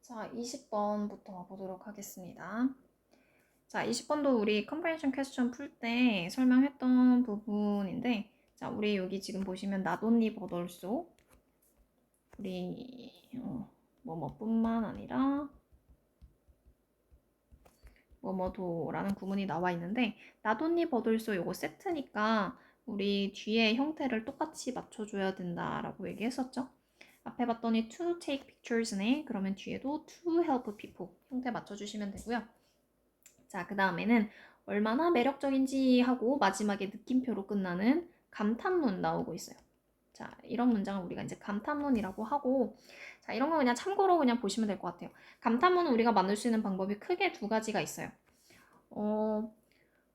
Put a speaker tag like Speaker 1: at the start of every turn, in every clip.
Speaker 1: 자, 20번부터 보도록 하겠습니다. 자, 20번도 우리 comprehension question 풀 때 설명했던 부분인데, 자, 우리 여기 지금 보시면 not only but also 우리 뭐뭐뿐만 아니라 뭐뭐도라는 구문이 나와 있는데 not only but also 요거 세트니까 우리 뒤에 형태를 똑같이 맞춰줘야 된다라고 얘기했었죠. 앞에 봤더니 to take pictures네. 그러면 뒤에도 to help people 형태 맞춰주시면 되고요. 자, 그 다음에는 얼마나 매력적인지 하고 마지막에 느낌표로 끝나는 감탄문 나오고 있어요. 자, 이런 문장을 우리가 이제 감탄문이라고 하고, 자, 이런 거 그냥 참고로 그냥 보시면 될 것 같아요. 감탄문은 우리가 만들 수 있는 방법이 크게 두 가지가 있어요.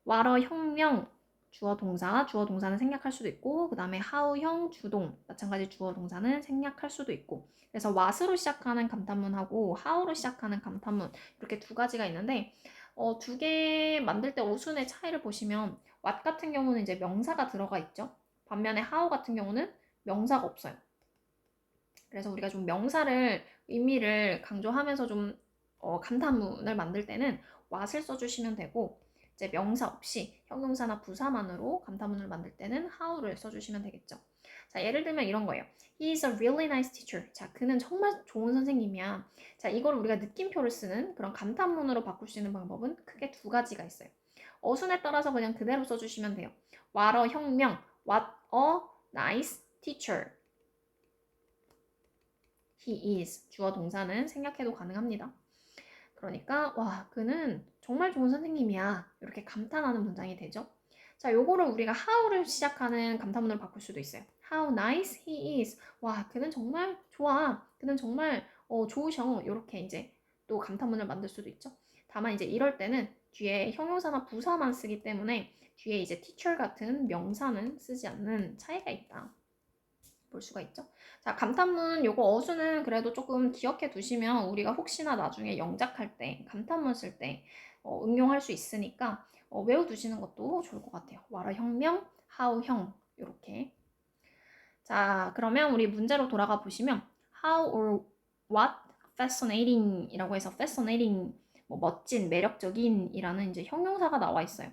Speaker 1: 와러 혁명 주어 동사는 생략할 수도 있고, 그 다음에 how형 주동 마찬가지 주어 동사는 생략할 수도 있고, 그래서 what으로 시작하는 감탄문하고 how로 시작하는 감탄문 이렇게 두 가지가 있는데 두 개 만들 때 어순의 차이를 보시면 what 같은 경우는 이제 명사가 들어가 있죠. 반면에 how 같은 경우는 명사가 없어요. 그래서 우리가 좀 명사를 의미를 강조하면서 좀 감탄문을 만들 때는 what을 써주시면 되고, 이제 명사 없이 형용사나 부사만으로 감탄문을 만들 때는 how를 써주시면 되겠죠. 자, 예를 들면 이런 거예요. He is a really nice teacher. 자, 그는 정말 좋은 선생님이야. 자, 이걸 우리가 느낌표를 쓰는 그런 감탄문으로 바꿀 수 있는 방법은 크게 두 가지가 있어요. 어순에 따라서 그냥 그대로 써주시면 돼요. What a 혁명. What a nice teacher. He is. 주어 동사는 생략해도 가능합니다. 그러니까 와, 그는 정말 좋은 선생님이야. 이렇게 감탄하는 문장이 되죠. 자, 요거를 우리가 how를 시작하는 감탄문으로 바꿀 수도 있어요. How nice he is. 와, 그는 정말 좋아. 그는 정말 좋으셔. 이렇게 이제 또 감탄문을 만들 수도 있죠. 다만 이제 이럴 때는 뒤에 형용사나 부사만 쓰기 때문에 뒤에 이제 teacher 같은 명사는 쓰지 않는 차이가 있다. 볼 수가 있죠. 자, 감탄문 요거 어수는 그래도 조금 기억해 두시면 우리가 혹시나 나중에 영작할 때, 감탄문 쓸 때 응용할 수 있으니까 외워두시는 것도 좋을 것 같아요. 와라 혁명, how형 이렇게. 자, 그러면 우리 문제로 돌아가 보시면 how or what fascinating 이라고 해서 fascinating 뭐 멋진, 매력적인 이라는 이제 형용사가 나와 있어요.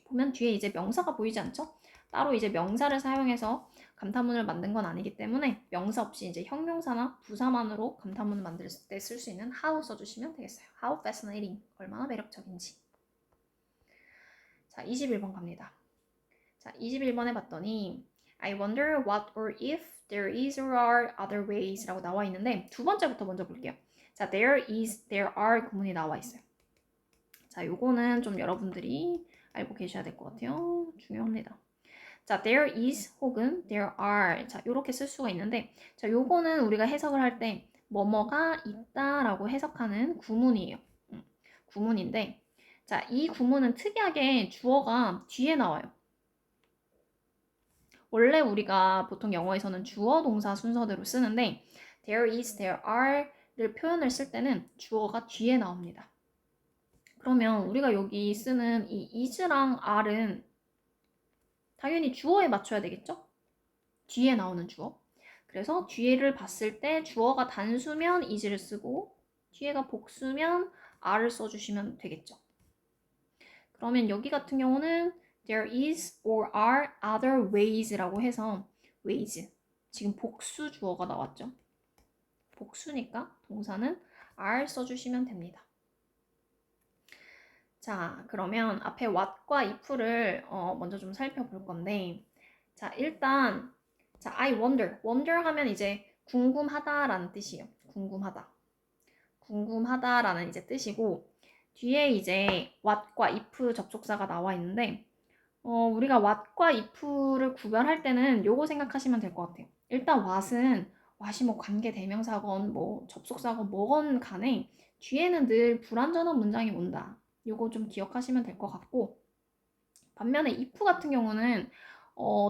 Speaker 1: 보면 뒤에 이제 명사가 보이지 않죠? 따로 이제 명사를 사용해서 감탄문을 만든 건 아니기 때문에 명사 없이 이제 형용사나 부사만으로 감탄문을 만들 때 쓸 수 있는 how 써주시면 되겠어요. How fascinating. 얼마나 매력적인지. 자, 21번 갑니다. 자, 21번에 봤더니 I wonder what or if there is or are other ways 라고 나와 있는데 두 번째부터 먼저 볼게요. 자, there is, there are 구문이 나와 있어요. 자, 요거는 좀 여러분들이 알고 계셔야 될 것 같아요. 중요합니다. 자, there is 혹은 there are. 자, 요렇게 쓸 수가 있는데, 자, 요거는 우리가 해석을 할 때 뭐뭐가 있다라고 해석하는 구문이에요. 구문인데, 자, 이 구문은 특이하게 주어가 뒤에 나와요. 원래 우리가 보통 영어에서는 주어 동사 순서대로 쓰는데, there is, there are를 표현을 쓸 때는 주어가 뒤에 나옵니다. 그러면 우리가 여기 쓰는 이 is랑 are는 당연히 주어에 맞춰야 되겠죠? 뒤에 나오는 주어. 그래서 뒤에를 봤을 때 주어가 단수면 is를 쓰고 뒤에가 복수면 are를 써주시면 되겠죠. 그러면 여기 같은 경우는 there is or are other ways라고 해서 ways. 지금 복수 주어가 나왔죠. 복수니까 동사는 are 써주시면 됩니다. 자, 그러면 앞에 what과 if를 먼저 좀 살펴볼 건데, 자, 일단 자, I wonder. wonder 하면 이제 궁금하다라는 뜻이에요. 궁금하다. 궁금하다라는 이제 뜻이고, 뒤에 이제 what과 if 접속사가 나와 있는데, 우리가 what과 if를 구별할 때는 요거 생각하시면 될 것 같아요. 일단 what이 뭐 관계 대명사건 뭐 접속사건 뭐건 간에 뒤에는 늘 불완전한 문장이 온다. 요거 좀 기억하시면 될 것 같고, 반면에 if 같은 경우는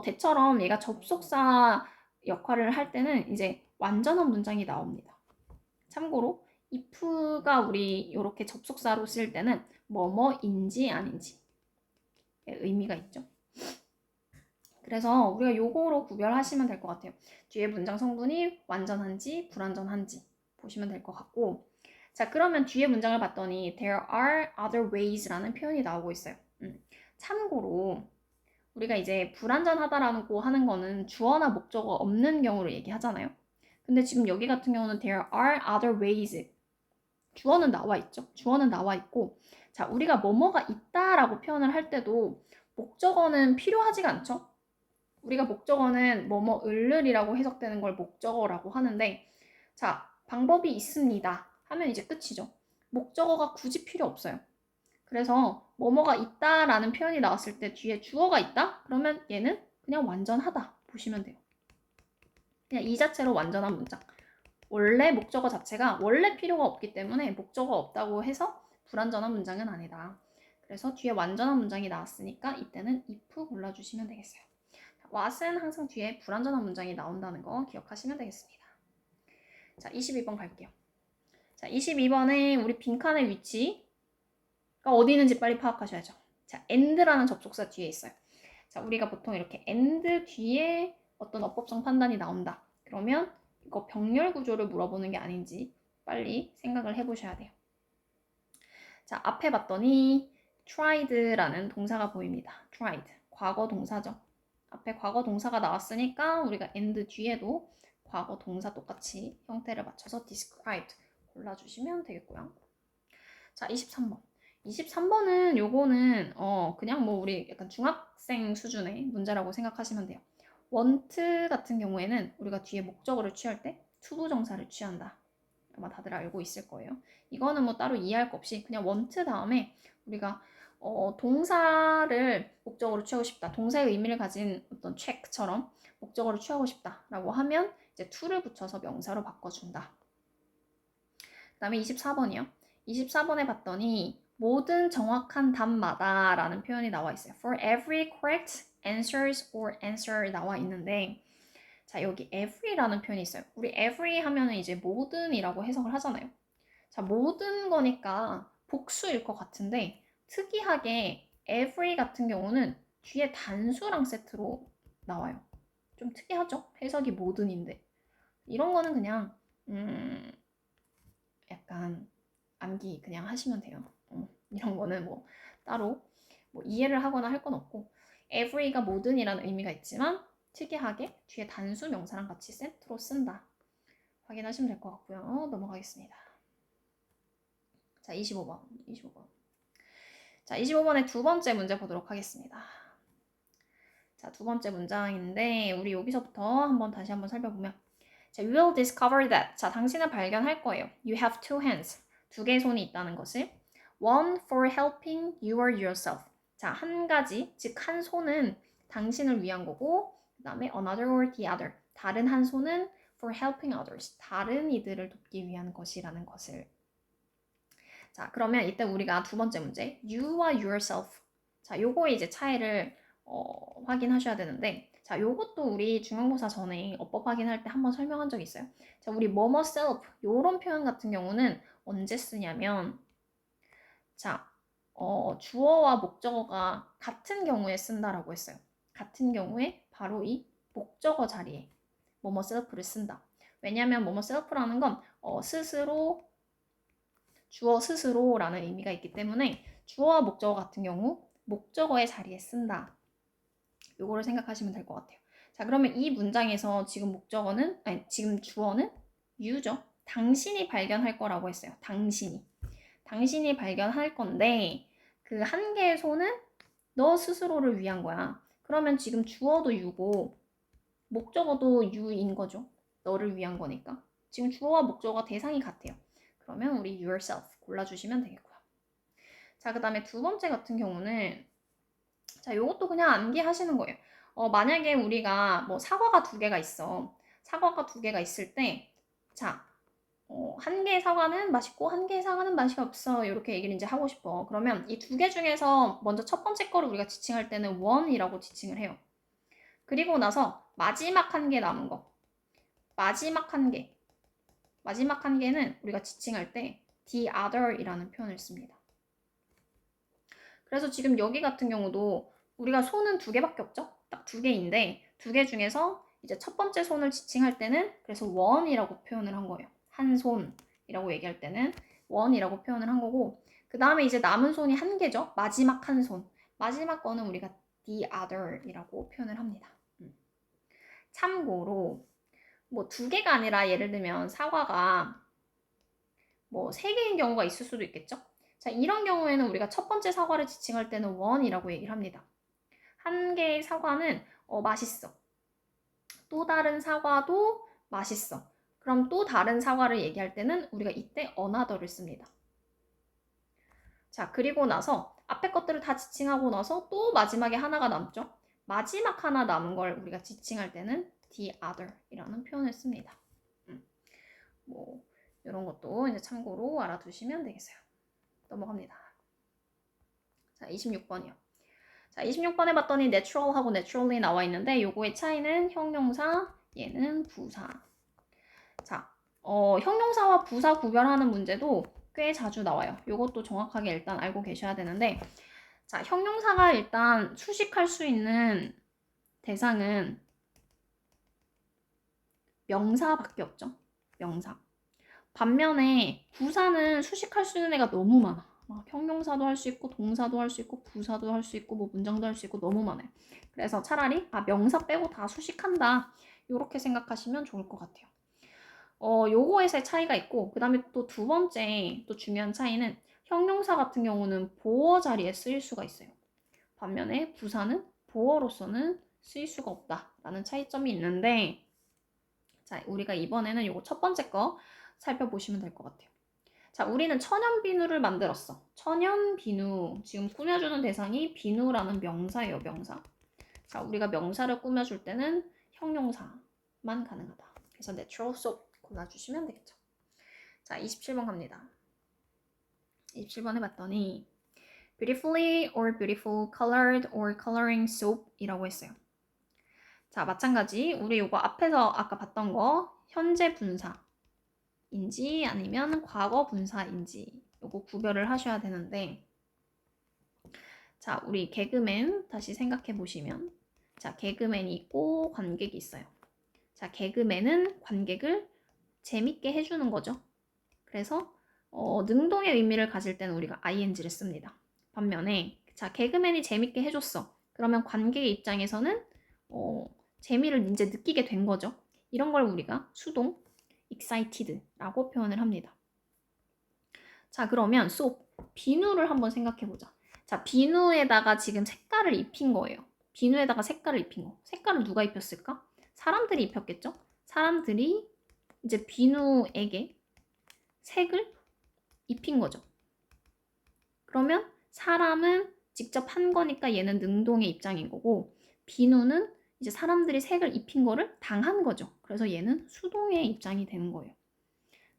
Speaker 1: 대처럼 얘가 접속사 역할을 할 때는 이제 완전한 문장이 나옵니다. 참고로 if가 우리 이렇게 접속사로 쓸 때는 뭐뭐인지 아닌지 의미가 있죠. 그래서 우리가 요거로 구별하시면 될 것 같아요. 뒤에 문장 성분이 완전한지 불완전한지 보시면 될 것 같고, 자, 그러면 뒤에 문장을 봤더니 there are other ways라는 표현이 나오고 있어요. 참고로 우리가 이제 불완전하다라고 하는 거는 주어나 목적어 없는 경우를 얘기하잖아요. 근데 지금 여기 같은 경우는 there are other ways. 주어는 나와 있죠. 주어는 나와 있고, 자, 우리가 뭐뭐가 있다라고 표현을 할 때도 목적어는 필요하지가 않죠. 우리가 목적어는 뭐뭐 을을이라고 해석되는 걸 목적어라고 하는데, 자, 방법이 있습니다 하면 이제 끝이죠. 목적어가 굳이 필요 없어요. 그래서 뭐뭐가 있다라는 표현이 나왔을 때 뒤에 주어가 있다? 그러면 얘는 그냥 완전하다 보시면 돼요. 그냥 이 자체로 완전한 문장. 원래 목적어 자체가 원래 필요가 없기 때문에 목적어 없다고 해서 불완전한 문장은 아니다. 그래서 뒤에 완전한 문장이 나왔으니까 이때는 if 골라주시면 되겠어요. what은 항상 뒤에 불완전한 문장이 나온다는 거 기억하시면 되겠습니다. 자, 22번 갈게요. 자, 22번에 우리 빈칸의 위치가 어디 있는지 빨리 파악하셔야죠. 자, and라는 접속사 뒤에 있어요. 자, 우리가 보통 이렇게 and 뒤에 어떤 어법성 판단이 나온다. 그러면 이거 병렬 구조를 물어보는 게 아닌지 빨리 생각을 해보셔야 돼요. 자, 앞에 봤더니 tried라는 동사가 보입니다. tried, 과거 동사죠. 앞에 과거 동사가 나왔으니까 우리가 and 뒤에도 과거 동사 똑같이 형태를 맞춰서 described 골라주시면 되겠고요. 자, 23번. 23번은 요거는 그냥 뭐 우리 약간 중학생 수준의 문제라고 생각하시면 돼요. want 같은 경우에는 우리가 뒤에 목적어를 취할 때 투부정사를 취한다. 아마 다들 알고 있을 거예요. 이거는 뭐 따로 이해할 거 없이 그냥 want 다음에 우리가 동사를 목적어로 취하고 싶다. 동사의 의미를 가진 어떤 check처럼 목적어로 취하고 싶다라고 하면 이제 to를 붙여서 명사로 바꿔준다. 그 다음에 24번이요. 24번에 봤더니 모든 정확한 답마다 라는 표현이 나와 있어요. For every correct answers or answer 나와 있는데, 자, 여기 every라는 표현이 있어요. 우리 every 하면은 이제 모든이라고 해석을 하잖아요. 자, 모든 거니까 복수일 것 같은데, 특이하게 every 같은 경우는 뒤에 단수랑 세트로 나와요. 좀 특이하죠? 해석이 모든인데. 이런 거는 그냥 약간 암기 그냥 하시면 돼요. 이런 거는 뭐 따로 뭐 이해를 하거나 할 건 없고 every가 모든이라는 의미가 있지만 특이하게 뒤에 단수 명사랑 같이 세트로 쓴다. 확인하시면 될 것 같고요. 넘어가겠습니다. 자, 25번. 자, 25번의 두 번째 문제 보도록 하겠습니다. 자, 두 번째 문장인데 우리 여기서부터 다시 한번 살펴보면 자, you will discover that. 자, 당신은 발견할 거예요. You have two hands. 두 개의 손이 있다는 것을. One for helping you or yourself. 자, 한 가지, 즉 한 손은 당신을 위한 거고 그 다음에 another or the other. 다른 한 손은 for helping others. 다른 이들을 돕기 위한 것이라는 것을. 자, 그러면 이때 우리가 두 번째 문제 you와 yourself. 자, 요거 이제 차이를 확인하셔야 되는데 자, 요것도 우리 중간고사 전에 어법 확인할 때 한번 설명한 적이 있어요. 자, 우리 뭐뭐 self 요런 표현 같은 경우는 언제 쓰냐면 자, 주어와 목적어가 같은 경우에 쓴다라고 했어요. 같은 경우에 바로 이 목적어 자리에 뭐뭐 self를 쓴다. 왜냐하면 뭐뭐 self라는 건 스스로 주어 스스로라는 의미가 있기 때문에 주어와 목적어 같은 경우 목적어의 자리에 쓴다. 요거를 생각하시면 될 것 같아요. 자, 그러면 이 문장에서 지금 목적어는 지금 주어는 you죠. 당신이 발견할 거라고 했어요. 당신이 발견할 건데 그 한 개의 손은 너 스스로를 위한 거야. 그러면 지금 주어도 you고 목적어도 you인 거죠. 너를 위한 거니까. 지금 주어와 목적어가 대상이 같아요. 그러면 우리 yourself 골라주시면 되겠고요. 자, 그 다음에 두 번째 같은 경우는 자, 요것도 그냥 암기하시는 거예요. 만약에 우리가 뭐 사과가 두 개가 있어. 사과가 두 개가 있을 때, 자, 한 개의 사과는 맛있고 한 개의 사과는 맛이 없어. 이렇게 얘기를 이제 하고 싶어. 그러면 이 두 개 중에서 먼저 첫 번째 거를 우리가 지칭할 때는 one이라고 지칭을 해요. 그리고 나서 마지막 한 개 남은 거. 마지막 한 개는 우리가 지칭할 때 the other이라는 표현을 씁니다. 그래서 지금 여기 같은 경우도 우리가 손은 두 개밖에 없죠? 딱 두 개인데 두 개 중에서 이제 첫 번째 손을 지칭할 때는 그래서 one이라고 표현을 한 거예요. 한 손이라고 얘기할 때는 one이라고 표현을 한 거고, 그 다음에 이제 남은 손이 한 개죠. 마지막 한 손. 마지막 거는 우리가 the other이라고 표현을 합니다. 참고로 뭐 두 개가 아니라 예를 들면 사과가 뭐 세 개인 경우가 있을 수도 있겠죠. 자, 이런 경우에는 우리가 첫 번째 사과를 지칭할 때는 one이라고 얘기를 합니다. 한 개의 사과는 맛있어. 또 다른 사과도 맛있어. 그럼 또 다른 사과를 얘기할 때는 우리가 이때 another를 씁니다. 자, 그리고 나서 앞에 것들을 다 지칭하고 나서 또 마지막에 하나가 남죠. 마지막 하나 남은 걸 우리가 지칭할 때는 the other이라는 표현을 씁니다. 뭐 이런 것도 이제 참고로 알아두시면 되겠어요. 넘어갑니다. 자, 26번이요. 자, 26번에 봤더니 natural하고 naturally 나와 있는데 요거의 차이는 형용사, 얘는 부사. 자, 형용사와 부사 구별하는 문제도 꽤 자주 나와요. 요것도 정확하게 일단 알고 계셔야 되는데, 자, 형용사가 일단 수식할 수 있는 대상은 명사밖에 없죠. 명사. 반면에 부사는 수식할 수 있는 애가 너무 많아. 막 형용사도 할 수 있고 동사도 할 수 있고 부사도 할 수 있고 뭐 문장도 할 수 있고 너무 많아요. 그래서 차라리 명사 빼고 다 수식한다. 이렇게 생각하시면 좋을 것 같아요. 요거에서의 차이가 있고, 그 다음에 또 두 번째 또 중요한 차이는 형용사 같은 경우는 보어 자리에 쓰일 수가 있어요. 반면에 부사는 보어로서는 쓰일 수가 없다라는 차이점이 있는데, 자, 우리가 이번에는 요거 첫 번째 거 살펴보시면 될 것 같아요. 자, 우리는 천연 비누를 만들었어. 천연 비누. 지금 꾸며주는 대상이 비누라는 명사예요, 명사. 자, 우리가 명사를 꾸며줄 때는 형용사만 가능하다. 그래서 natural soap 골라주시면 되겠죠. 자, 27번 갑니다. 27번 해봤더니 beautifully or beautiful colored or coloring soap 이라고 했어요. 자, 마찬가지 우리 요거 앞에서 아까 봤던 거 현재 분사인지 아니면 과거 분사인지 요거 구별을 하셔야 되는데, 자, 우리 개그맨 다시 생각해 보시면, 자, 개그맨이 있고 관객이 있어요. 자, 개그맨은 관객을 재밌게 해주는 거죠. 그래서 능동의 의미를 가질 때는 우리가 ing를 씁니다. 반면에 자, 개그맨이 재밌게 해줬어. 그러면 관객의 입장에서는 재미를 이제 느끼게 된 거죠. 이런 걸 우리가 수동 excited라고 표현을 합니다. 자, 그러면 soap, 비누를 한번 생각해보자. 자, 비누에다가 지금 색깔을 입힌 거예요. 비누에다가 색깔을 입힌 거. 색깔을 누가 입혔을까? 사람들이 입혔겠죠? 사람들이 이제 비누에게 색을 입힌 거죠. 그러면 사람은 직접 한 거니까 얘는 능동의 입장인 거고, 비누는 이제 사람들이 색을 입힌 거를 당한 거죠. 그래서 얘는 수동의 입장이 되는 거예요.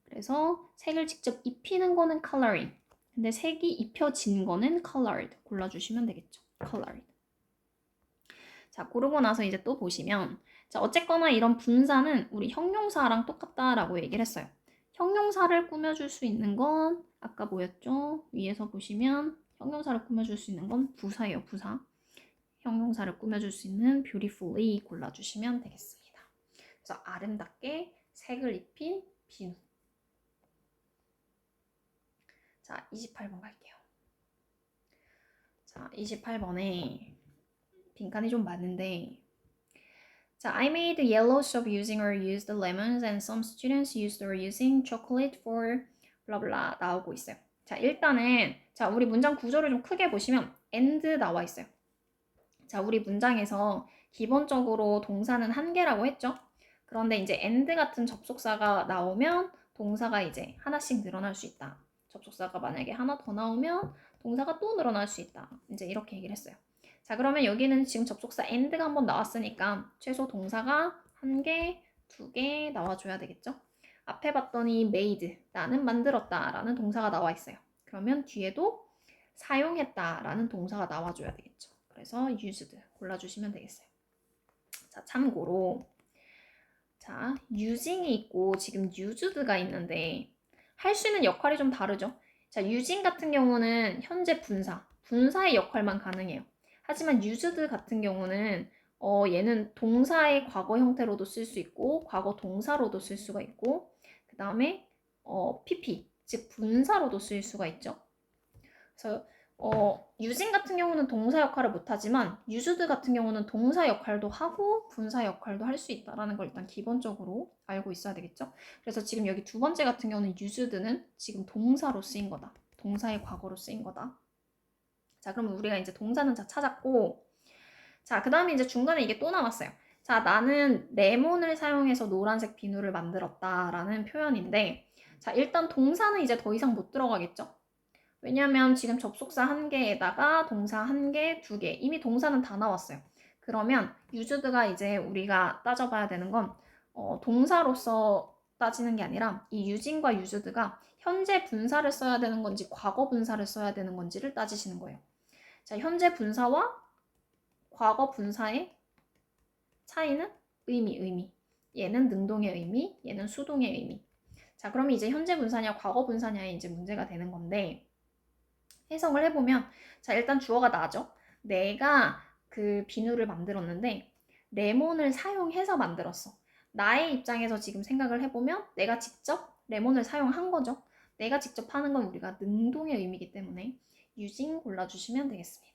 Speaker 1: 그래서 색을 직접 입히는 거는 coloring. 근데 색이 입혀진 거는 colored. 골라주시면 되겠죠. colored. 자, 고르고 나서 이제 또 보시면, 자, 어쨌거나 이런 분사는 우리 형용사랑 똑같다라고 얘기를 했어요. 형용사를 꾸며줄 수 있는 건 아까 뭐였죠? 위에서 보시면 형용사를 꾸며줄 수 있는 건 부사예요, 부사. 형용사를 꾸며줄 수 있는 beautifully 골라주시면 되겠습니다. 그래서 아름답게 색을 입힌 비누. 자, 28번 갈게요. 자, 28번에 빈칸이 좀 많은데, 자, I made yellow soap using or used lemons and some students used or using chocolate for blah blah 나오고 있어요. 자, 일단은 자, 우리 문장 구조를 좀 크게 보시면 and 나와 있어요. 자, 우리 문장에서 기본적으로 동사는 한 개라고 했죠? 그런데 이제 and 같은 접속사가 나오면 동사가 이제 하나씩 늘어날 수 있다. 접속사가 만약에 하나 더 나오면 동사가 또 늘어날 수 있다. 이제 이렇게 얘기를 했어요. 자, 그러면 여기는 지금 접속사 and가 한번 나왔으니까 최소 동사가 한 개, 두 개 나와줘야 되겠죠? 앞에 봤더니 made, 나는 만들었다 라는 동사가 나와 있어요. 그러면 뒤에도 사용했다 라는 동사가 나와줘야 되겠죠. 그래서 used 골라주시면 되겠어요. 자, 참고로 자, using이 있고 지금 used가 있는데 할 수 있는 역할이 좀 다르죠. 자, using 같은 경우는 현재 분사의 역할만 가능해요. 하지만 used 같은 경우는 얘는 동사의 과거 형태로도 쓸 수 있고 과거 동사로도 쓸 수가 있고 그 다음에 PP, 즉 분사로도 쓰일 수가 있죠. 그래서 유진 같은 경우는 동사 역할을 못하지만 used 같은 경우는 동사 역할도 하고 분사 역할도 할 수 있다라는 걸 일단 기본적으로 알고 있어야 되겠죠. 그래서 지금 여기 두 번째 같은 경우는 used는 지금 동사로 쓰인 거다. 동사의 과거로 쓰인 거다. 자, 그러면 우리가 이제 동사는 다 찾았고, 자, 그 다음에 이제 중간에 이게 또 나왔어요. 자, 나는 레몬을 사용해서 노란색 비누를 만들었다라는 표현인데, 자, 일단 동사는 이제 더 이상 못 들어가겠죠? 왜냐면 지금 접속사 한 개에다가 동사 한 개, 두 개. 이미 동사는 다 나왔어요. 그러면 used가 이제 우리가 따져봐야 되는 건 동사로서 따지는 게 아니라 이 using과 used가 현재 분사를 써야 되는 건지 과거 분사를 써야 되는 건지를 따지시는 거예요. 자, 현재 분사와 과거 분사의 차이는 의미. 얘는 능동의 의미, 얘는 수동의 의미. 자, 그러면 이제 현재 분사냐 과거 분사냐에 이제 문제가 되는 건데 해석을 해보면 자, 일단 주어가 나죠. 내가 그 비누를 만들었는데 레몬을 사용해서 만들었어. 나의 입장에서 지금 생각을 해보면 내가 직접 레몬을 사용한 거죠. 내가 직접 하는 건 우리가 능동의 의미이기 때문에 using 골라주시면 되겠습니다.